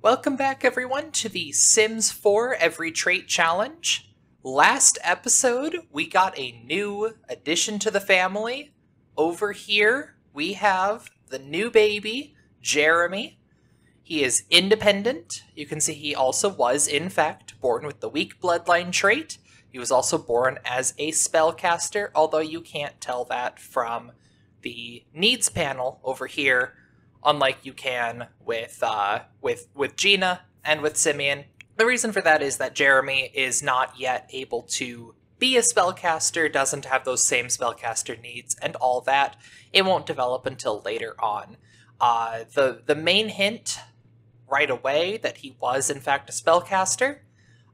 Welcome back, everyone, to the Sims 4 Every Trait Challenge. Last episode, we got a new addition to the family. Over here, we have the new baby, Jeremy. He is independent. You can see he also was, in fact, born with the weak bloodline trait. He was also born as a spellcaster, although you can't tell that from the needs panel over here, unlike you can with Gina and with Simeon. The reason for that is that Jeremy is not yet able to be a spellcaster, doesn't have those same spellcaster needs, and all that. It won't develop until later on. The main hint right away that he was in fact a spellcaster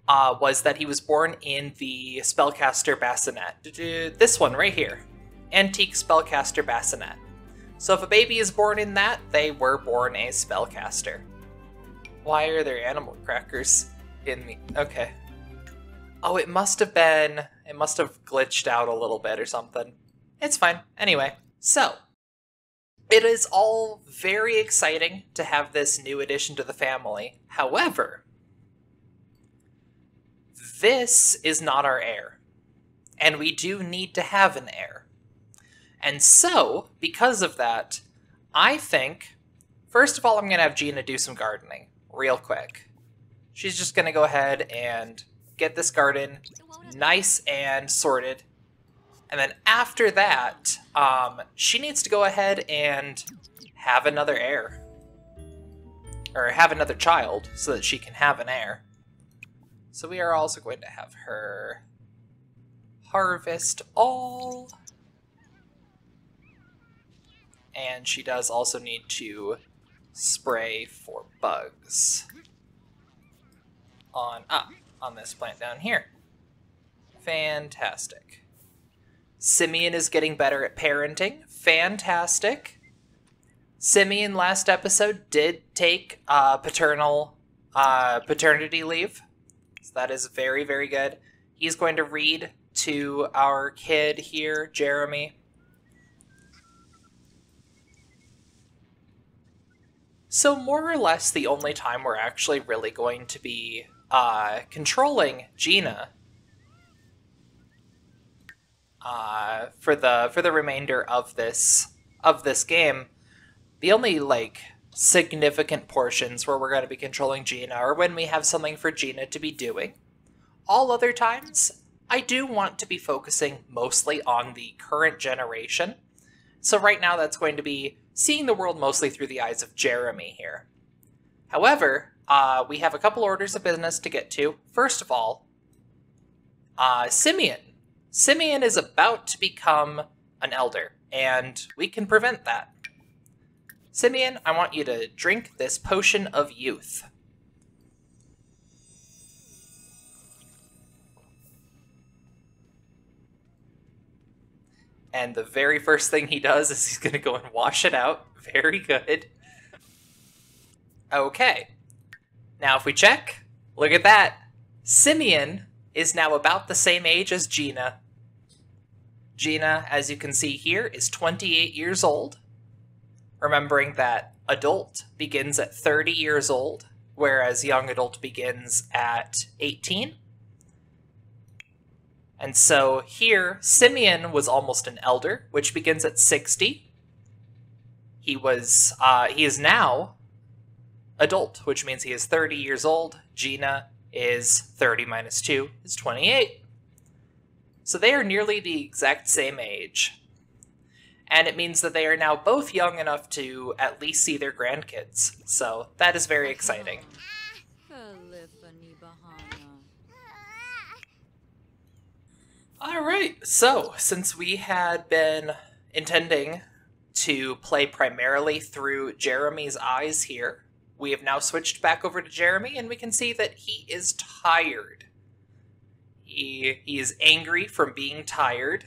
was that he was born in the spellcaster bassinet. This one right here. Antique spellcaster bassinet. So if a baby is born in that, they were born a spellcaster. Why are there animal crackers in the... Okay. Oh, it must have glitched out a little bit or something. It's fine. Anyway, so it is all very exciting to have this new addition to the family. However, this is not our heir, and we do need to have an heir. And so, because of that, I think, first of all, I'm going to have Gina do some gardening real quick. She's just going to go ahead and get this garden nice and sorted. And then after that, she needs to go ahead and have another heir. Or have another child so that she can have an heir. So we are also going to have her harvest all. And she does also need to spray for bugs on this plant down here. Fantastic. Simeon is getting better at parenting. Fantastic. Simeon last episode did take paternity leave. So that is very, very good. He's going to read to our kid here, Jeremy. So more or less the only time we're actually really going to be controlling Gina for the remainder of this game, the only significant portions where we're going to be controlling Gina are when we have something for Gina to be doing. All other times, I do want to be focusing mostly on the current generation. So right now that's going to be seeing the world mostly through the eyes of Jeremy here. However, we have a couple orders of business to get to. First of all, Simeon. Simeon is about to become an elder, and we can prevent that. Simeon, I want you to drink this potion of youth. And the very first thing he does is he's going to go and wash it out. Very good. Okay. Now if we check, look at that. Simeon is now about the same age as Gina. Gina, as you can see here, is 28 years old. Remembering that adult begins at 30 years old, whereas young adult begins at 18. And so here, Simeon was almost an elder, which begins at 60. He is now adult, which means he is 30 years old. Gina is 30 minus 2 is 28. So they are nearly the exact same age. And it means that they are now both young enough to at least see their grandkids. So that is very exciting. Alright, so since we had been intending to play primarily through Jeremy's eyes here, we have now switched back over to Jeremy, and we can see that he is tired. He is angry from being tired,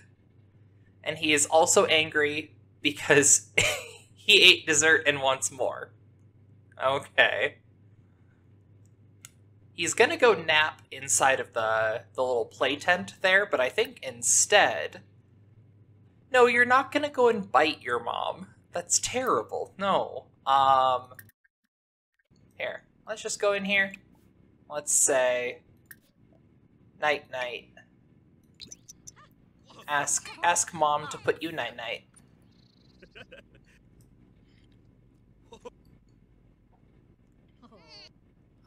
and he is also angry because he ate dessert and wants more. Okay. He's gonna go nap inside of the little play tent there, but I think instead... No, you're not gonna go and bite your mom. That's terrible. No. Here. let's just go in here. Let's say night-night. Ask Mom to put you night-night.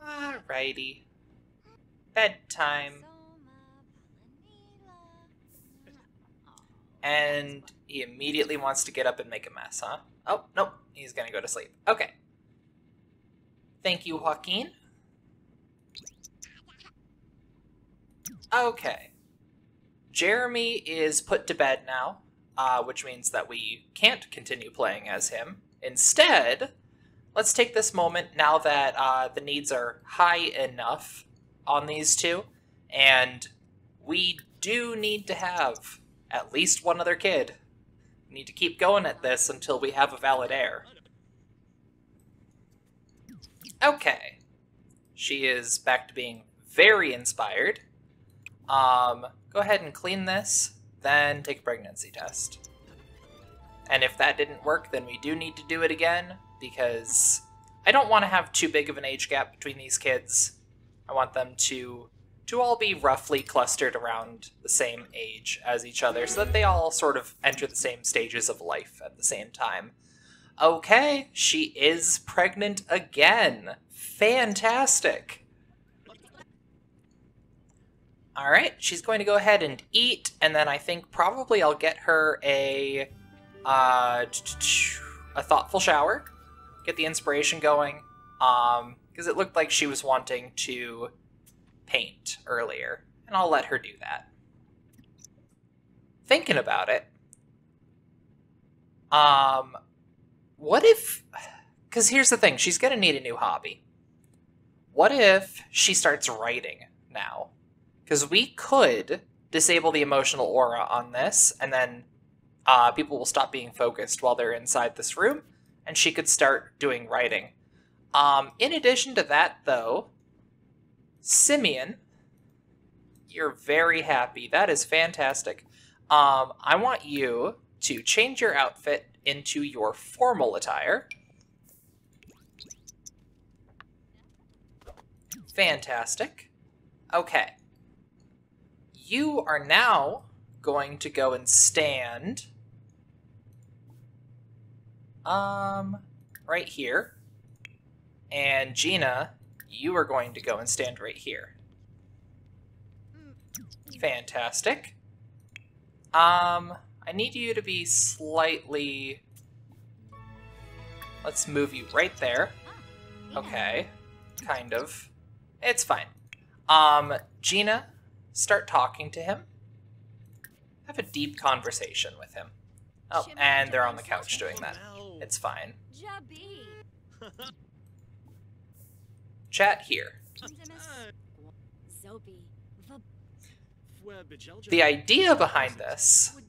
Alrighty. Bedtime. And he immediately wants to get up and make a mess, huh? Oh, nope. He's gonna go to sleep. Okay. Thank you, Joaquin. Okay. Jeremy is put to bed now, which means that we can't continue playing as him. Instead, let's take this moment now that the needs are high enough on these two, and we do need to have at least one other kid. We need to keep going at this until we have a valid heir. Okay. She is back to being very inspired. Go ahead and clean this, then take a pregnancy test. And if that didn't work, then we do need to do it again, because I don't want to have too big of an age gap between these kids. I want them to all be roughly clustered around the same age as each other, so that they all sort of enter the same stages of life at the same time. Okay, she is pregnant again. Fantastic. Alright, she's going to go ahead and eat, and then I think probably I'll get her a thoughtful shower. Get the inspiration going, because it looked like she was wanting to paint earlier, and I'll let her do that. Thinking about it, what if, because here's the thing, she's gonna need a new hobby. What if she starts writing now? Because we could disable the emotional aura on this, and then people will stop being focused while they're inside this room, and she could start doing writing. In addition to that, though, Simeon, you're very happy. That is fantastic. I want you to change your outfit into your formal attire. Fantastic. Okay. You are now going to go and stand right here. And Gina, you are going to go and stand right here. Fantastic. I need you to be slightly... Let's move you right there. Okay. Kind of. It's fine. Gina, start talking to him. Have a deep conversation with him. Oh, and they're on the couch doing that. It's fine. Chat here. The idea behind this,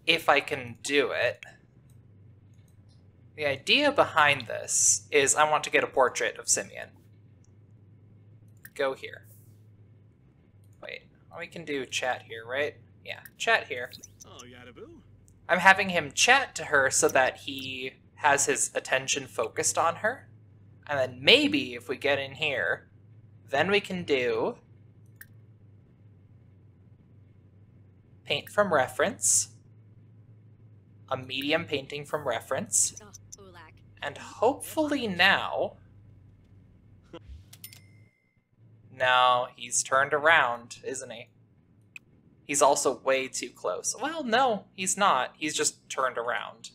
if I can do it, the idea behind this is I want to get a portrait of Simeon. Go here. Wait, we can do chat here, right? Yeah, chat here. I'm having him chat to her so that he has his attention focused on her. And then maybe if we get in here, then we can do paint from reference, a medium painting from reference, and hopefully now... No, he's turned around, isn't he? He's also way too close. Well, no, he's not. He's just turned around.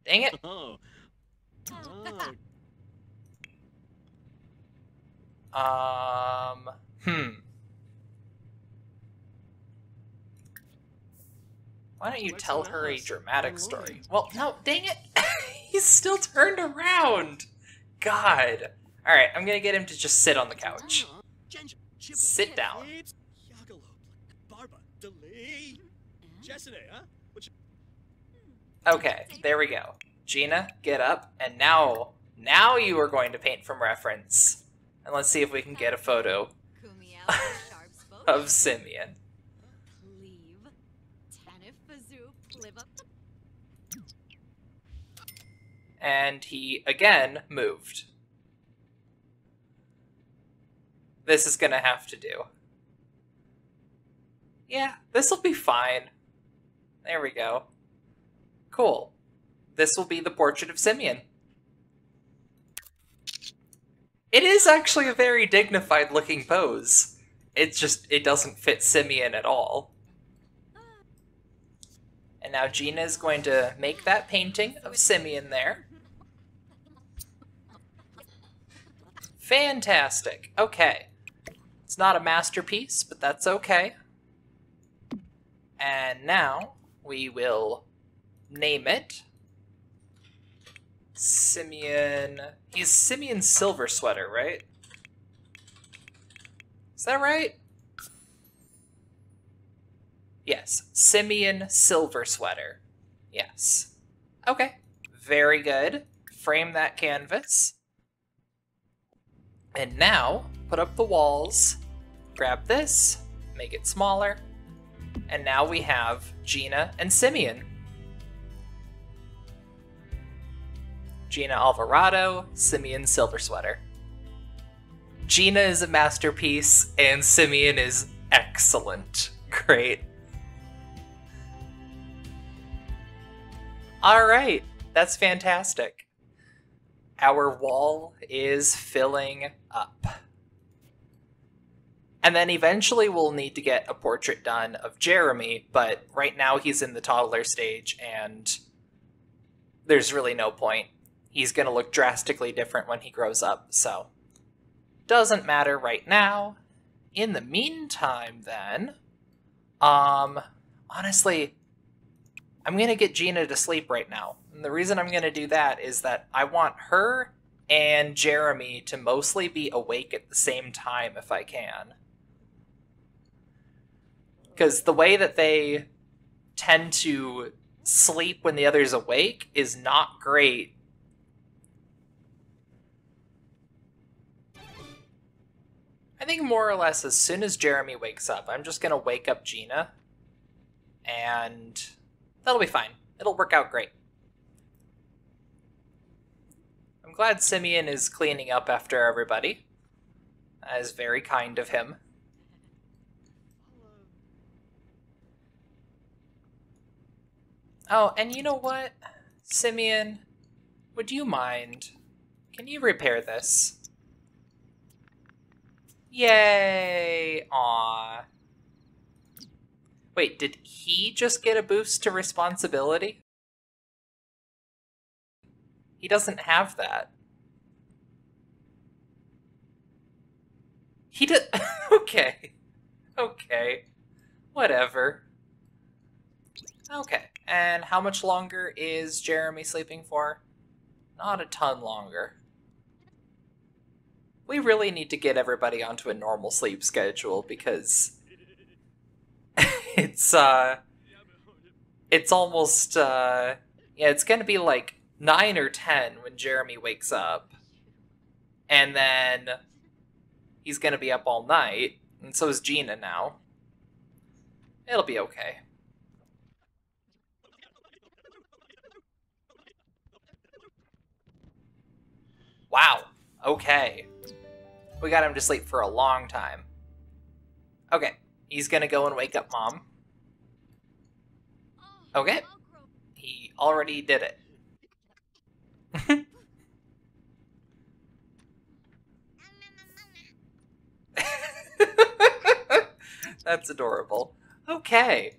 Dang it. Why don't you tell her a dramatic story? Well, no, dang it. He's still turned around. God. Alright, I'm gonna get him to just sit on the couch. Sit down. Okay, there we go. Gina, get up, and now you are going to paint from reference. And let's see if we can get a photo of Simeon. And he, again, moved. this is gonna have to do. Yeah, this'll be fine. There we go. Cool. This will be the portrait of Simeon. It is actually a very dignified looking pose. It doesn't fit Simeon at all. And now Gina is going to make that painting of Simeon there. Fantastic. Okay. It's not a masterpiece, but that's okay. And now we will name it Simeon. He's Simeon Silver Sweater, right? Is that right? Yes, Simeon Silver Sweater. Yes. Okay, very good. Frame that canvas. And now, put up the walls, grab this, make it smaller, and now we have Gina and Simeon. Gina Alvarado, Simeon Silver Sweater. Gina is a masterpiece, and Simeon is excellent. Great. Alright, that's fantastic. Our wall is filling up. And then eventually we'll need to get a portrait done of Jeremy, but right now he's in the toddler stage, and there's really no point. He's going to look drastically different when he grows up, so doesn't matter right now. In the meantime, then, honestly, I'm going to get Gina to sleep right now. And the reason I'm going to do that is that I want her and Jeremy to mostly be awake at the same time if I can. Because the way that they tend to sleep when the other's awake is not great. I think more or less as soon as Jeremy wakes up, I'm just going to wake up Gina, and that'll be fine. It'll work out great. I'm glad Simeon is cleaning up after everybody. That is very kind of him. Oh, and you know what? Simeon, would you mind? Can you repair this? Yay! Aww. Wait, did he just get a boost to responsibility? He doesn't have that. He did. Okay. Okay. Whatever. Okay. And how much longer is Jeremy sleeping for? Not a ton longer. We really need to get everybody onto a normal sleep schedule because it's almost, yeah, it's gonna be like 9 or 10 when Jeremy wakes up. And then he's gonna be up all night, and so is Gina now. It'll be okay. Wow, okay. We got him to sleep for a long time. Okay, he's gonna go and wake up Mom. Okay, he already did it. That's adorable. Okay.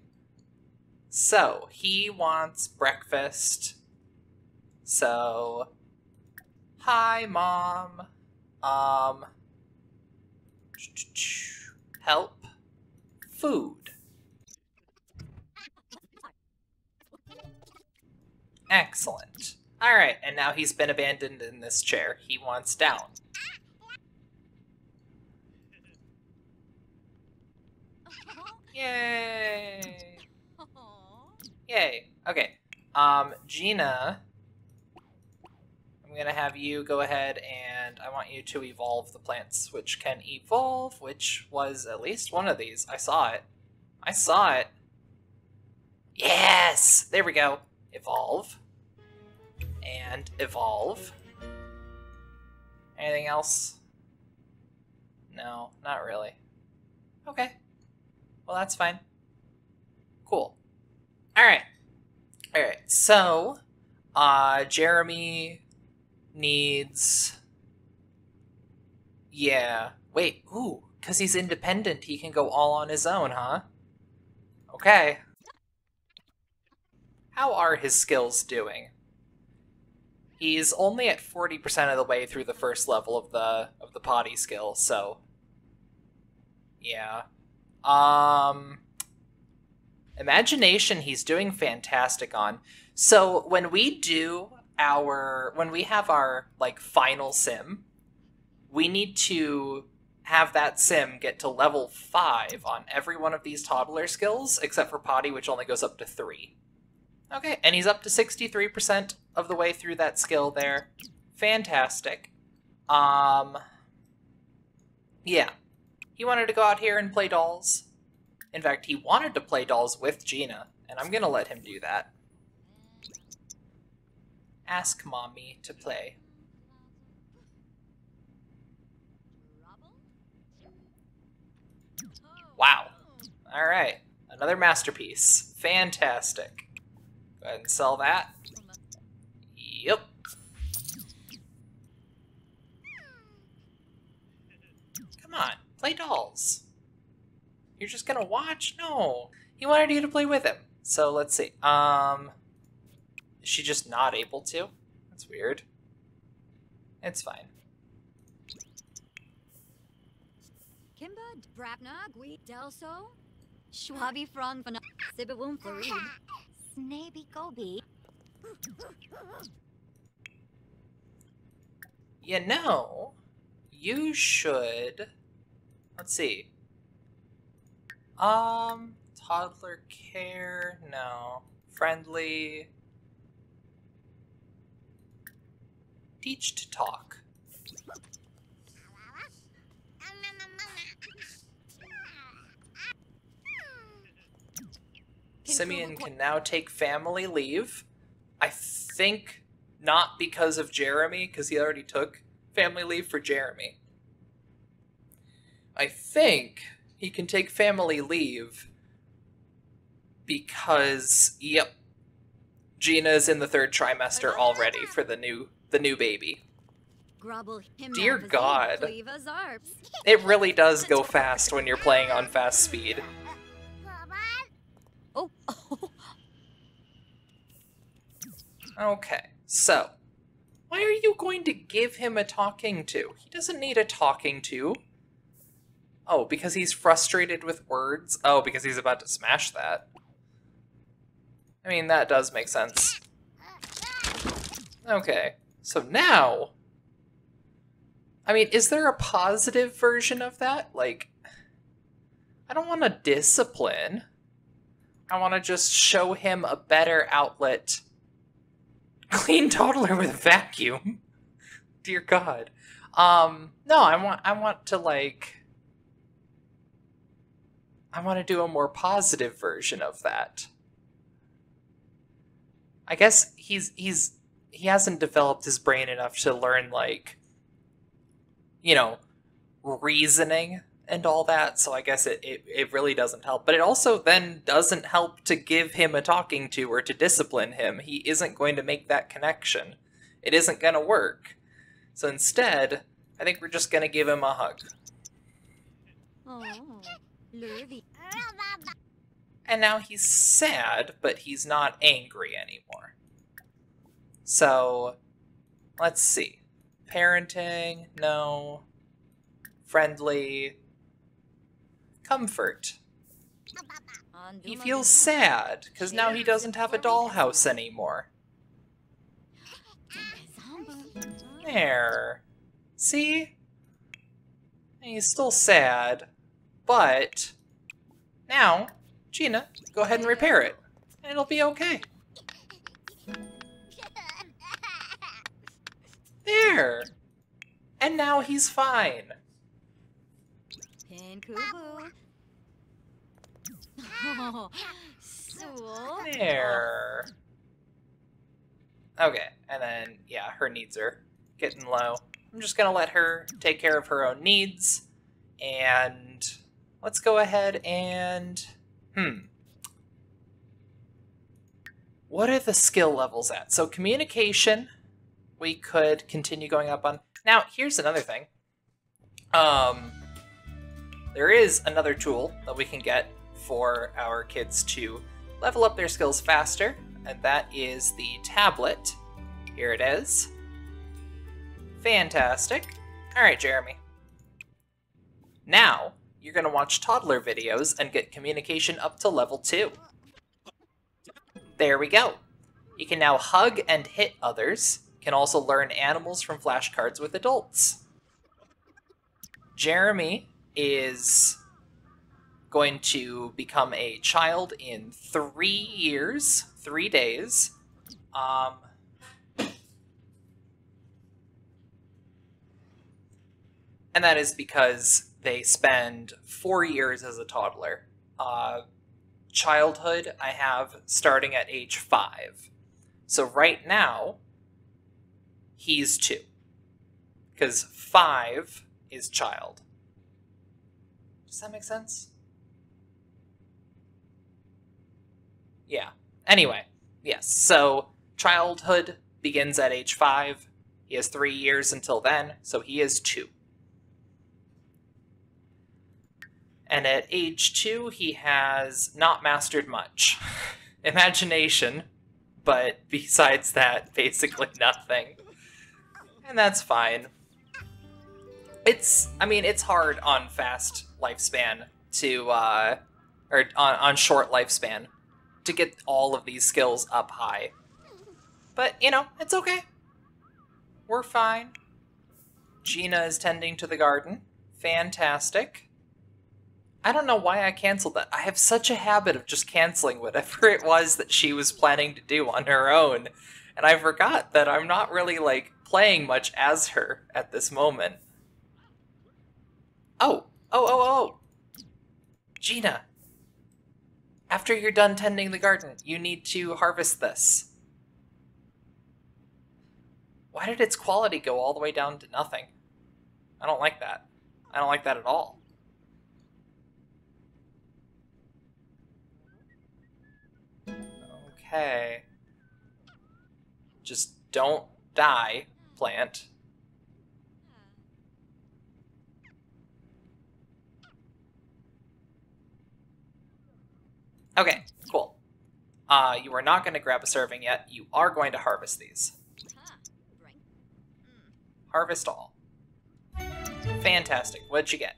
So, he wants breakfast. So, hi, Mom. Help. Food. Excellent. Alright, and now he's been abandoned in this chair. He wants down. Yay! Yay. Okay. Gina, I'm gonna have you go ahead and I want you to evolve the plants which can evolve, which was at least one of these. I saw it. I saw it. Yes! There we go. Evolve. And evolve. Anything else? No, not really. Okay. Well, that's fine. Cool. Alright. Alright, so, Jeremy needs... Yeah. Wait, ooh, because he's independent, he can go all on his own, huh? Okay. How are his skills doing? He's only at 40% of the way through the first level of the potty skill, so... Yeah. Imagination he's doing fantastic on. So when we have our, like, final sim, we need to have that sim get to level 5 on every one of these toddler skills, except for potty, which only goes up to 3. Okay, and he's up to 63% of the way through that skill there. Fantastic. Yeah. He wanted to go out here and play dolls. In fact, he wanted to play dolls with Gina, and I'm gonna let him do that. Ask Mommy to play. Wow. Alright. Another masterpiece. Fantastic. Go ahead and sell that. Yep. Come on, play dolls. You're just gonna watch? No. He wanted you to play with him. So let's see. Is she just not able to? That's weird. It's fine. Kimba Brapna Gui Delso Schwabi Frong Fana Sibawum Farid Snaby Gobi. You know, you should... Let's see. Toddler care? No. Friendly. Teach to talk. Simeon can now take family leave. I think not because of Jeremy, because he already took family leave for Jeremy. I think he can take family leave because, yep, Gina's in the 3rd trimester already for the new baby. Dear God. It really does go fast when you're playing on fast speed. Oh. Okay, so, why are you going to give him a talking to? He doesn't need a talking to. Oh, because he's frustrated with words? Oh, because he's about to smash that. I mean, that does make sense. Okay, so now... I mean, is there a positive version of that? Like, I don't want to discipline. I want to just show him a better outlet. Clean toddler with vacuum? Dear God. No, I want to, like... I want to do a more positive version of that. I guess he hasn't developed his brain enough to learn, like, you know, reasoning and all that, so I guess it really doesn't help. But it also then doesn't help to give him a talking to or to discipline him. He isn't going to make that connection. It isn't going to work. So instead, I think we're just going to give him a hug. Oh, Lurvy. And now he's sad, but he's not angry anymore. So, let's see. Parenting, no. Friendly. Comfort. He feels sad, because now he doesn't have a dollhouse anymore. There. See? He's still sad, but now, Gina, go ahead and repair it, and it'll be okay. There! And now he's fine. There. Okay, and then, yeah, her needs are getting low. I'm just gonna let her take care of her own needs, And let's go ahead and... What are the skill levels at? So communication, we could continue going up on. Now, here's another thing. There is another tool that we can get for our kids to level up their skills faster, and that is the tablet. Here it is. Fantastic. All right, Jeremy. Now, you're going to watch toddler videos and get communication up to level 2. There we go. You can now hug and hit others. Can also learn animals from flashcards with adults. Jeremy is going to become a child in 3 years, 3 days. And that is because they spend 4 years as a toddler. Childhood, I have starting at age 5. So right now, he's 2. Because 5 is child. Does that make sense? Yeah. Anyway, yes. So childhood begins at age 5. He has 3 years until then, so he is 2. And at age 2, he has not mastered much. Imagination, but besides that, basically nothing. And that's fine. It's hard on fast lifespan to, or on short lifespan to get all of these skills up high. But, it's okay. We're fine. Gina is tending to the garden. Fantastic. I don't know why I canceled that. I have such a habit of just canceling whatever it was that she was planning to do on her own. And I forgot that I'm not really, playing much as her at this moment. Oh. Gina. After you're done tending the garden, you need to harvest this. Why did its quality go all the way down to nothing? I don't like that. I don't like that at all. Okay. Just don't die, plant. Okay, cool. You are not going to grab a serving yet. You are going to harvest these. Harvest all. Fantastic. What'd you get?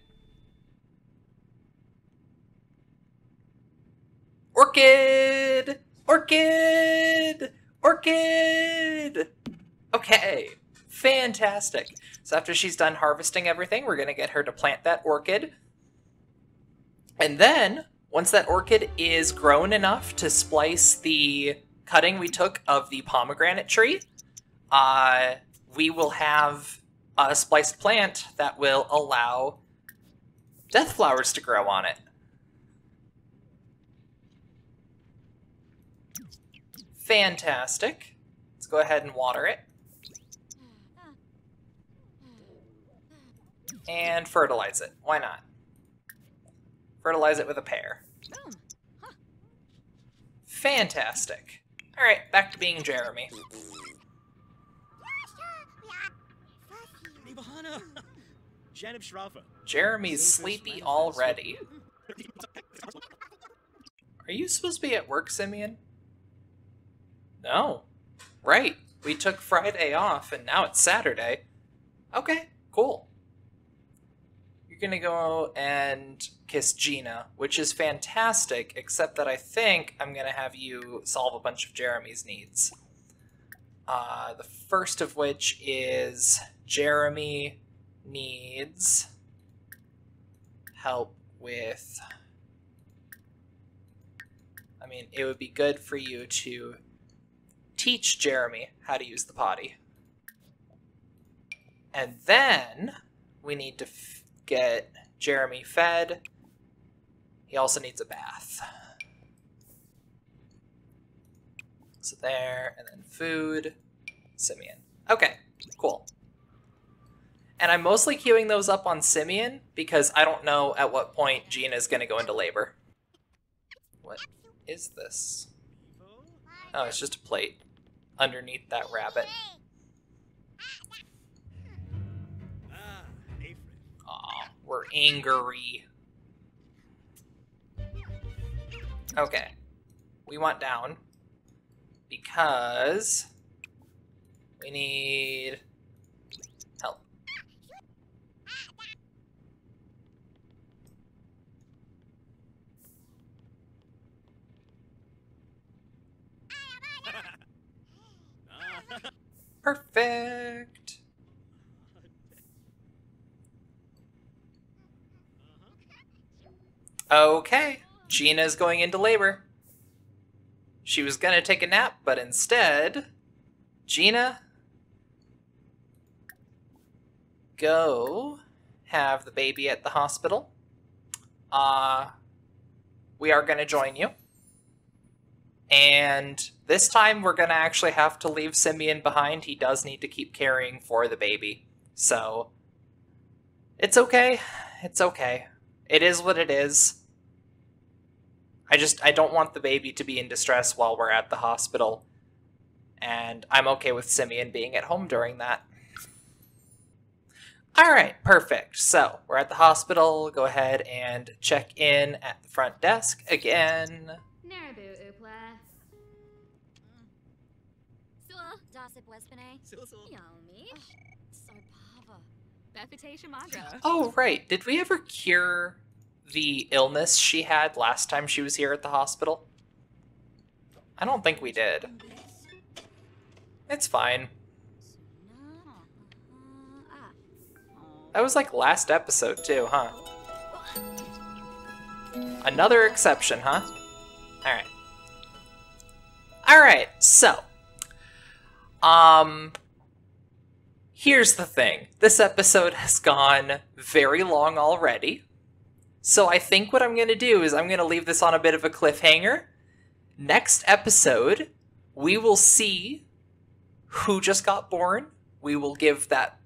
Orchid! Orchid! Orchid! Okay, fantastic. So after she's done harvesting everything, we're going to get her to plant that orchid. And then, once that orchid is grown enough to splice the cutting we took of the pomegranate tree, we will have a spliced plant that will allow death flowers to grow on it. Fantastic. Let's go ahead and water it. And fertilize it. Why not? Fertilize it with a pear. Fantastic. Alright, back to being Jeremy. Jeremy's sleepy already. Are you supposed to be at work, Simeon? No. Right. We took Friday off, and now it's Saturday. Okay, cool. You're gonna go and kiss Gina, which is fantastic, except that I think I'm gonna have you solve a bunch of Jeremy's needs. The first of which is Jeremy needs help with... it would be good for you to teach Jeremy how to use the potty. And then we need to get Jeremy fed. He also needs a bath. So there, and then food, Simeon. Okay, cool. And I'm mostly queuing those up on Simeon because I don't know at what point Gina is going to go into labor. What is this? Oh, it's just a plate underneath that rabbit. Aw, we're angry. Okay. We want down because we need help. Perfect. Okay, Gina's going into labor. She was gonna take a nap, but instead, Gina, go have the baby at the hospital. We are gonna join you. And this time we're gonna actually have to leave Simeon behind. He does need to keep caring for the baby. So, it's okay. It's okay. It is what it is. I don't want the baby to be in distress while we're at the hospital. And I'm okay with Simeon being at home during that. Alright, perfect. So, we're at the hospital. Go ahead and check in at the front desk again. Oh, right. Did we ever cure the illness she had last time she was here at the hospital? I don't think we did. It's fine. That was like last episode too, huh? Another exception, huh? Alright. Alright, so. Here's the thing. This episode has gone very long already. So I think what I'm going to do is I'm going to leave this on a bit of a cliffhanger. Next episode, we will see who just got born. We will give that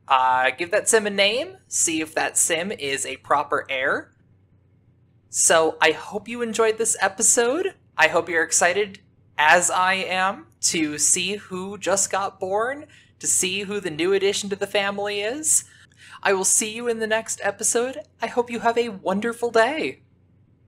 sim a name, see if that sim is a proper heir. So I hope you enjoyed this episode. I hope you're excited, as I am, to see who just got born, to see who the new addition to the family is. I will see you in the next episode. I hope you have a wonderful day.